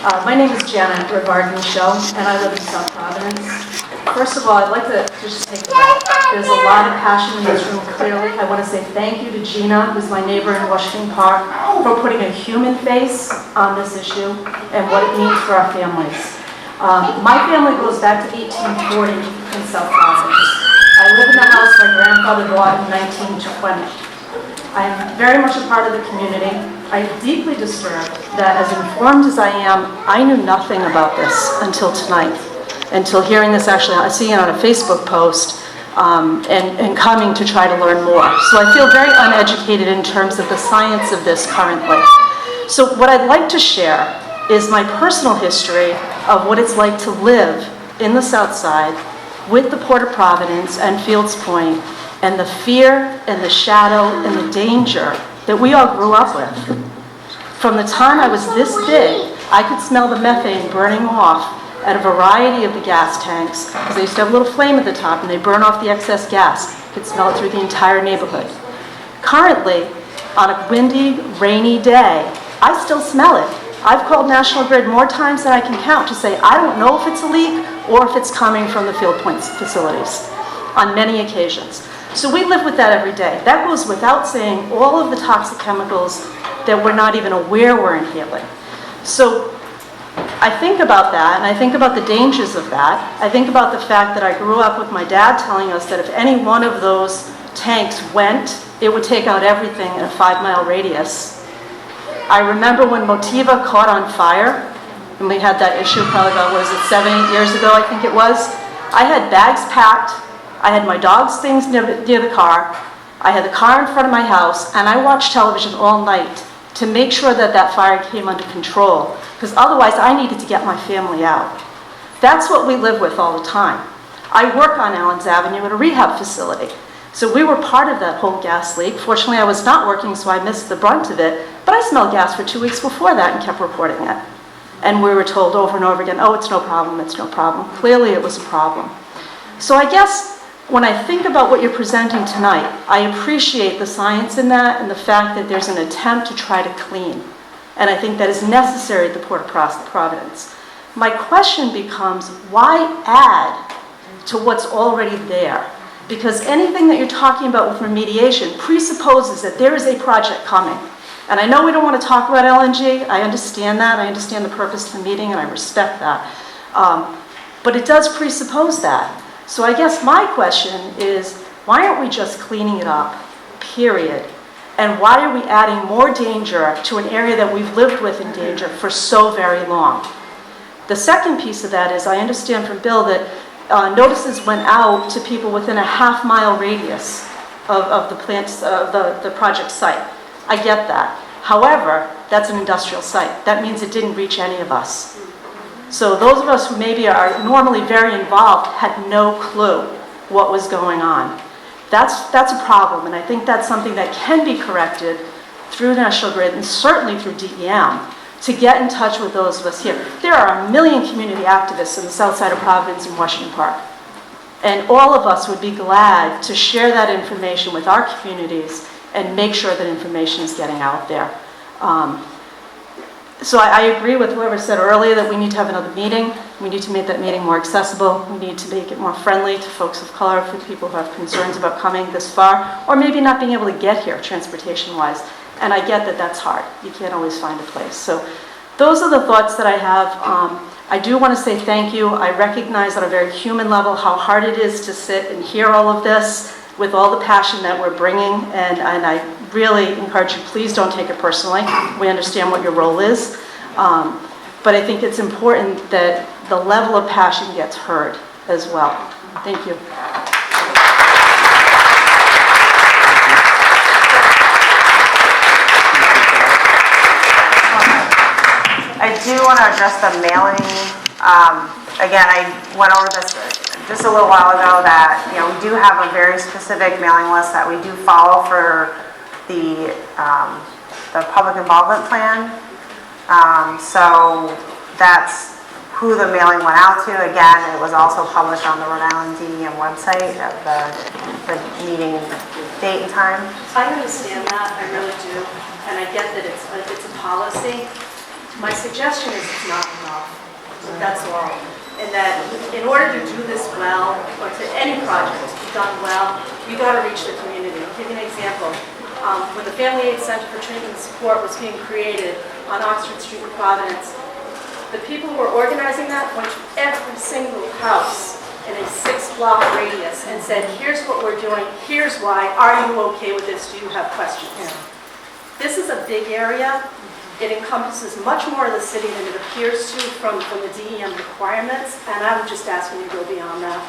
My name is Janet Rardin Show, and I live in South Providence. First of all, I'd like to just take a minute. There's a lot of passion in this room, clearly. I want to say thank you to Gina, who's my neighbor in Washington Park, for putting a human face on this issue and what it means for our families. My family goes back to 1840 in South Providence. I live in the house my grandfather bought in 1920. I am very much a part of the community. I am deeply disturbed that, as informed as I am, I knew nothing about this until tonight, until hearing this actually, seeing it on a Facebook post, and coming to try to learn more. So I feel very uneducated in terms of the science of this currently. So what I'd like to share is my personal history of what it's like to live in the South Side with the Port of Providence and Fields Point, and the fear and the shadow and the danger that we all grew up with. From the time I was this big, I could smell the methane burning off at a variety of the gas tanks, because they used to have a little flame at the top and they burn off the excess gas. You could smell it through the entire neighborhood. Currently, on a windy, rainy day, I still smell it. I've called National Grid more times than I can count to say, I don't know if it's a leak or if it's coming from the Field Point facilities, on many occasions. So we live with that every day. That goes without saying all of the toxic chemicals that we're not even aware we're inhaling. So I think about that, and I think about the dangers of that. I think about the fact that I grew up with my dad telling us that if any one of those tanks went, it would take out everything in a 5-mile radius. I remember when Motiva caught on fire, and we had that issue probably about, 7, 8 years ago, I think it was. I had bags packed. I had my dog's things near the car. I had the car in front of my house, and I watched television all night to make sure that that fire came under control, because otherwise I needed to get my family out. That's what we live with all the time. I work on Allens Avenue at a rehab facility, so we were part of that whole gas leak. Fortunately, I was not working, so I missed the brunt of it, but I smelled gas for 2 weeks before that and kept reporting it. And we were told over and over again, oh, it's no problem, it's no problem. Clearly, it was a problem. So I guess when I think about what you're presenting tonight, I appreciate the science in that and the fact that there's an attempt to try to clean. And I think that is necessary at the Port of Providence. My question becomes, why add to what's already there? Because anything that you're talking about with remediation presupposes that there is a project coming. And I know we don't want to talk about LNG. I understand that. I understand the purpose of the meeting, and I respect that. But it does presuppose that. So I guess my question is, why aren't we just cleaning it up, period? And why are we adding more danger to an area that we've lived with in danger for so very long? The second piece of that is, I understand from Bill that notices went out to people within a half-mile radius of the the project site. I get that. However, that's an industrial site. That means it didn't reach any of us. So those of us who maybe are normally very involved had no clue what was going on. That's a problem, and I think that's something that can be corrected through National Grid and certainly through DEM to get in touch with those of us here. There are a million community activists in the South Side of Providence and Washington Park, and all of us would be glad to share that information with our communities and make sure that information is getting out there. So I agree with whoever said earlier that we need to have another meeting. We need to make that meeting more accessible. We need to make it more friendly to folks of color, for people who have concerns about coming this far, or maybe not being able to get here transportation-wise. And I get that that's hard. You can't always find a place. So those are the thoughts that I have. I do want to say thank you. I recognize on a very human level how hard it is to sit and hear all of this with all the passion that we're bringing, and I really encourage you, please don't take it personally. We understand what your role is, but I think it's important that the level of passion gets heard as well. Thank you. I do want to address the mailing. Again, I went over this just a little while ago that, we do have a very specific mailing list that we do follow for the public involvement plan. So that's who the mailing went out to. Again, it was also published on the Rhode Island DEM website of the meeting date and time. I understand that, I really do, and I get that it's a policy. My suggestion is it's not enough. That's all. And that in order to do this well, or to any project to be done well, you got to reach the community. I'll give you an example. When the Family Aid Center for Treatment and Support was being created on Oxford Street in Providence, the people who were organizing that went to every single house in a 6-block radius and said, here's what we're doing, here's why, are you okay with this, do you have questions? This is a big area. It encompasses much more of the city than it appears to from the DEM requirements, and I'm just asking you to go beyond that.